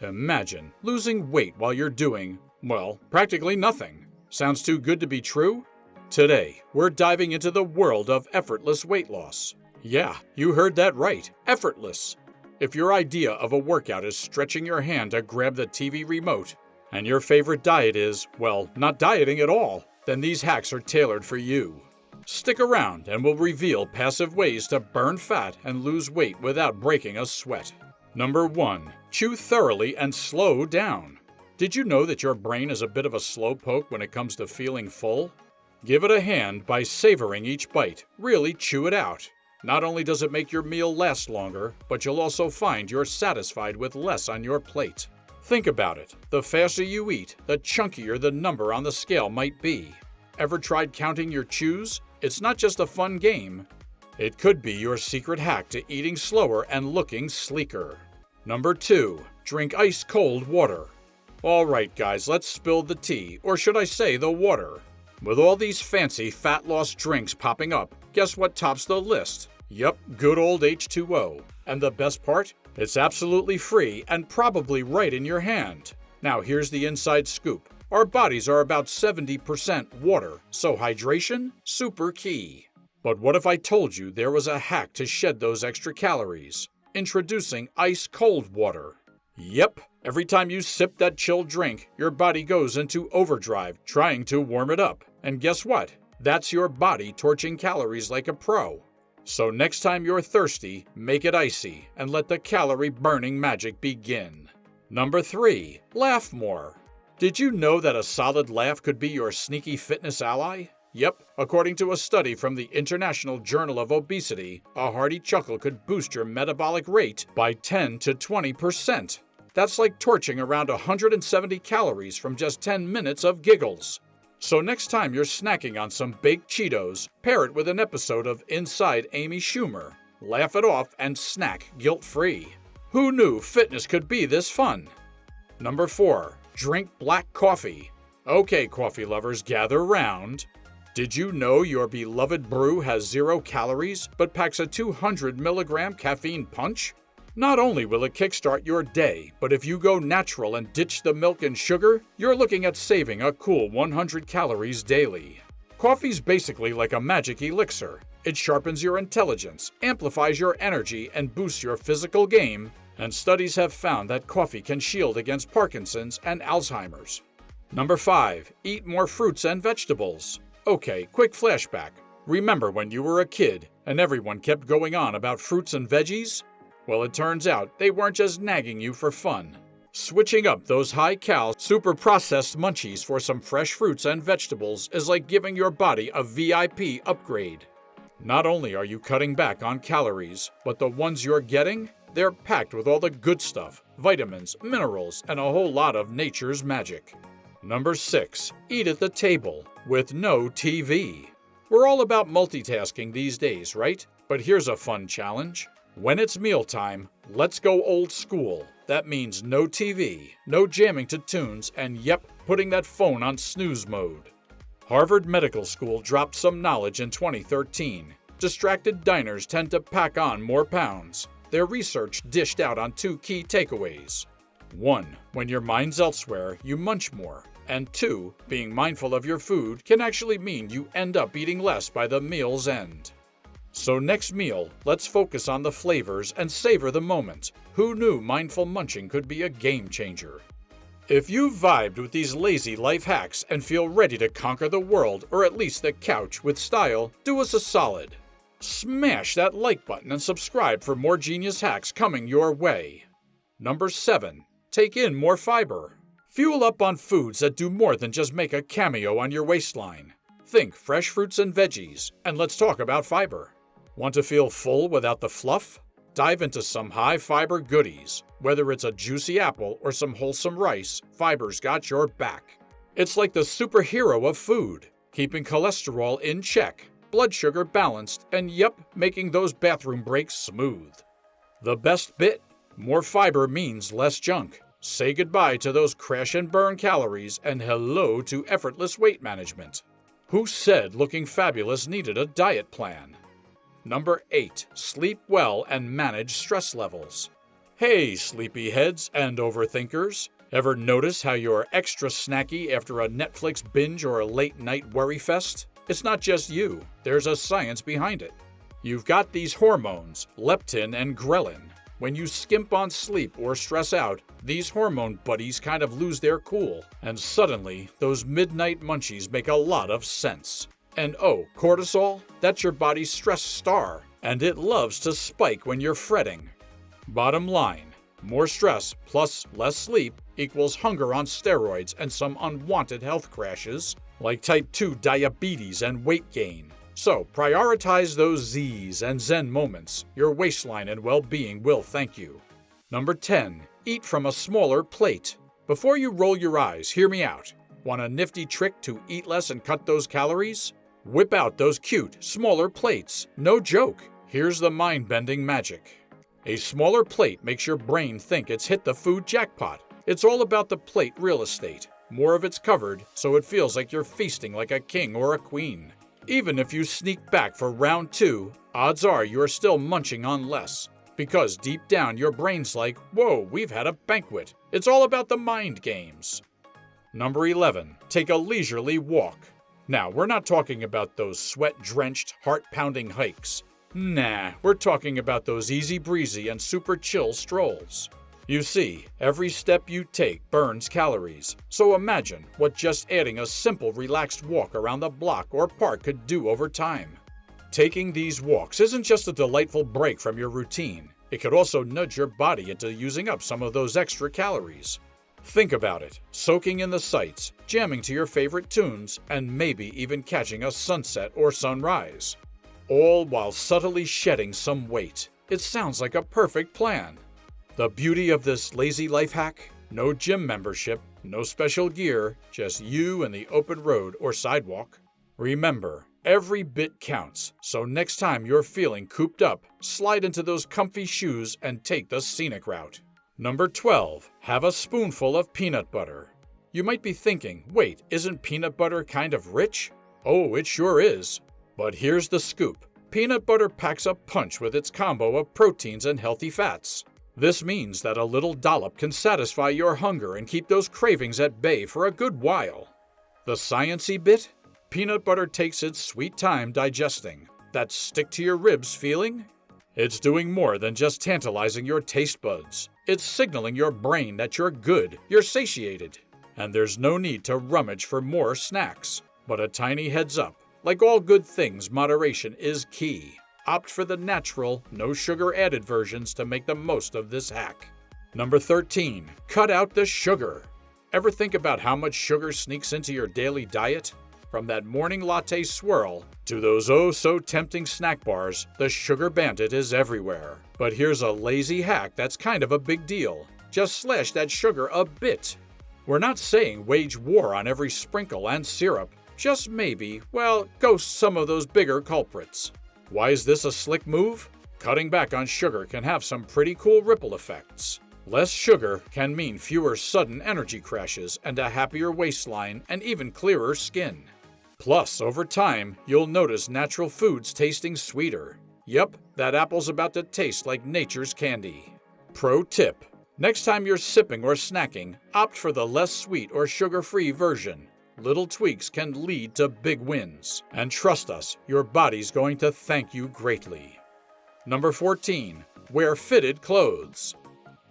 Imagine losing weight while you're doing, well, practically nothing. Sounds too good to be true? Today, we're diving into the world of effortless weight loss. Yeah, you heard that right, effortless. If your idea of a workout is stretching your hand to grab the TV remote, and your favorite diet is, well, not dieting at all, then these hacks are tailored for you. Stick around and we'll reveal passive ways to burn fat and lose weight without breaking a sweat. Number 1. Chew thoroughly and slow down. Did you know that your brain is a bit of a slowpoke when it comes to feeling full? Give it a hand by savoring each bite. Really chew it out. Not only does it make your meal last longer, but you'll also find you're satisfied with less on your plate. Think about it. The faster you eat, the chunkier the number on the scale might be. Ever tried counting your chews? It's not just a fun game. It could be your secret hack to eating slower and looking sleeker. Number 2. Drink ice-cold water. Alright guys, let's spill the tea, or should I say the water. With all these fancy fat loss drinks popping up, guess what tops the list? Yup, good old H2O. And the best part? It's absolutely free and probably right in your hand. Now here's the inside scoop. Our bodies are about 70% water, so hydration, super key. But what if I told you there was a hack to shed those extra calories? Introducing ice-cold water. Yep, every time you sip that chilled drink, your body goes into overdrive trying to warm it up. And guess what? That's your body torching calories like a pro. So next time you're thirsty, make it icy and let the calorie-burning magic begin. Number 3. Laugh more. Did you know that a solid laugh could be your sneaky fitness ally? Yep, according to a study from the International Journal of Obesity, a hearty chuckle could boost your metabolic rate by 10 to 20%. That's like torching around 170 calories from just 10 minutes of giggles. So next time you're snacking on some baked Cheetos, pair it with an episode of Inside Amy Schumer. Laugh it off and snack guilt-free. Who knew fitness could be this fun? Number 4. Drink black coffee. Okay, coffee lovers, gather round. Did you know your beloved brew has 0 calories but packs a 200 milligram caffeine punch? Not only will it kickstart your day, but if you go natural and ditch the milk and sugar, you're looking at saving a cool 100 calories daily. Coffee's basically like a magic elixir. It sharpens your intelligence, amplifies your energy, and boosts your physical game, and studies have found that coffee can shield against Parkinson's and Alzheimer's. Number 5. Eat more fruits and vegetables. Okay, quick flashback. Remember when you were a kid and everyone kept going on about fruits and veggies? Well, it turns out they weren't just nagging you for fun. Switching up those high-cal, super-processed munchies for some fresh fruits and vegetables is like giving your body a VIP upgrade. Not only are you cutting back on calories, but the ones you're getting, they're packed with all the good stuff, vitamins, minerals, and a whole lot of nature's magic. Number 6. Eat at the table with no TV. We're all about multitasking these days, right? But here's a fun challenge. When it's mealtime, let's go old school. That means no TV, no jamming to tunes, and yep, putting that phone on snooze mode. Harvard Medical School dropped some knowledge in 2013. Distracted diners tend to pack on more pounds. Their research dished out on 2 key takeaways. 1. When your mind's elsewhere, you munch more. And 2. Being mindful of your food can actually mean you end up eating less by the meal's end. So next meal, let's focus on the flavors and savor the moment. Who knew mindful munching could be a game changer? If you've vibed with these lazy life hacks and feel ready to conquer the world, or at least the couch, with style, do us a solid. Smash that like button and subscribe for more genius hacks coming your way. Number 7. Take in more fiber. Fuel up on foods that do more than just make a cameo on your waistline. Think fresh fruits and veggies, and let's talk about fiber. Want to feel full without the fluff? Dive into some high-fiber goodies. Whether it's a juicy apple or some wholesome rice, fiber's got your back. It's like the superhero of food, keeping cholesterol in check, blood sugar balanced, and yep, making those bathroom breaks smooth. The best bit? More fiber means less junk. Say goodbye to those crash and burn calories and hello to effortless weight management. Who said looking fabulous needed a diet plan? Number 8. Sleep well and manage stress levels. Hey, sleepyheads and overthinkers. Ever notice how you're extra snacky after a Netflix binge or a late night worry fest? It's not just you. There's a science behind it. You've got these hormones, leptin and ghrelin. When you skimp on sleep or stress out, these hormone buddies kind of lose their cool, and suddenly those midnight munchies make a lot of sense. And oh, cortisol? That's your body's stress star, and it loves to spike when you're fretting. Bottom line, more stress plus less sleep equals hunger on steroids and some unwanted health crashes, like type 2 diabetes and weight gain. So prioritize those Z's and Zen moments. Your waistline and well-being will thank you. Number 10. Eat from a smaller plate. Before you roll your eyes, hear me out. Want a nifty trick to eat less and cut those calories? Whip out those cute, smaller plates. No joke. Here's the mind-bending magic. A smaller plate makes your brain think it's hit the food jackpot. It's all about the plate real estate. More of it's covered, so it feels like you're feasting like a king or a queen. Even if you sneak back for round 2, odds are you're still munching on less. Because deep down your brain's like, whoa, we've had a banquet. It's all about the mind games. Number 11. Take a leisurely walk. Now, we're not talking about those sweat-drenched, heart-pounding hikes. Nah, we're talking about those easy-breezy and super chill strolls. You see, every step you take burns calories, so imagine what just adding a simple relaxed walk around the block or park could do over time. Taking these walks isn't just a delightful break from your routine, it could also nudge your body into using up some of those extra calories. Think about it, soaking in the sights, jamming to your favorite tunes, and maybe even catching a sunset or sunrise. All while subtly shedding some weight. It sounds like a perfect plan. The beauty of this lazy life hack? No gym membership, no special gear, just you and the open road or sidewalk. Remember, every bit counts, so next time you're feeling cooped up, slide into those comfy shoes and take the scenic route. Number 12. Have a spoonful of peanut butter. You might be thinking, wait, isn't peanut butter kind of rich? Oh, it sure is. But here's the scoop. Peanut butter packs a punch with its combo of proteins and healthy fats. This means that a little dollop can satisfy your hunger and keep those cravings at bay for a good while. The sciencey bit? Peanut butter takes its sweet time digesting. That stick-to-your-ribs feeling? It's doing more than just tantalizing your taste buds. It's signaling your brain that you're good, you're satiated. And there's no need to rummage for more snacks. But a tiny heads up. Like all good things, moderation is key. Opt for the natural, no sugar added versions to make the most of this hack. Number 13. Cut out the sugar. Ever think about how much sugar sneaks into your daily diet? From that morning latte swirl to those oh-so-tempting snack bars, the sugar bandit is everywhere. But here's a lazy hack that's kind of a big deal. Just slash that sugar a bit. We're not saying wage war on every sprinkle and syrup. Just maybe, well, ghost some of those bigger culprits. Why is this a slick move? Cutting back on sugar can have some pretty cool ripple effects. Less sugar can mean fewer sudden energy crashes and a happier waistline and even clearer skin. Plus, over time, you'll notice natural foods tasting sweeter. Yup, that apple's about to taste like nature's candy. Pro tip: next time you're sipping or snacking, opt for the less sweet or sugar-free version. Little tweaks can lead to big wins. And trust us, your body's going to thank you greatly. Number 14. Wear fitted clothes.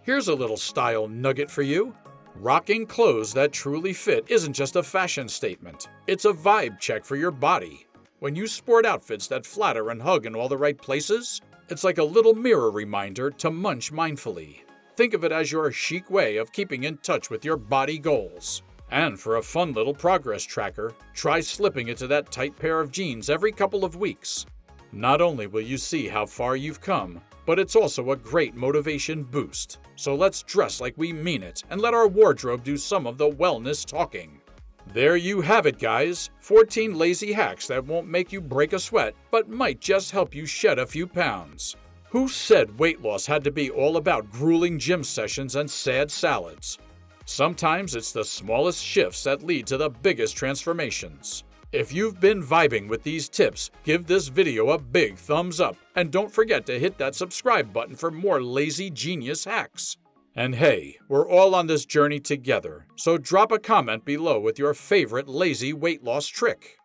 Here's a little style nugget for you. Rocking clothes that truly fit isn't just a fashion statement. It's a vibe check for your body. When you sport outfits that flatter and hug in all the right places, it's like a little mirror reminder to munch mindfully. Think of it as your chic way of keeping in touch with your body goals. And for a fun little progress tracker, try slipping into that tight pair of jeans every couple of weeks. Not only will you see how far you've come, but it's also a great motivation boost. So let's dress like we mean it and let our wardrobe do some of the wellness talking. There you have it, guys. 14 lazy hacks that won't make you break a sweat, but might just help you shed a few pounds. Who said weight loss had to be all about grueling gym sessions and sad salads? Sometimes it's the smallest shifts that lead to the biggest transformations. If you've been vibing with these tips, give this video a big thumbs up and don't forget to hit that subscribe button for more lazy genius hacks. And hey, we're all on this journey together, so drop a comment below with your favorite lazy weight loss trick.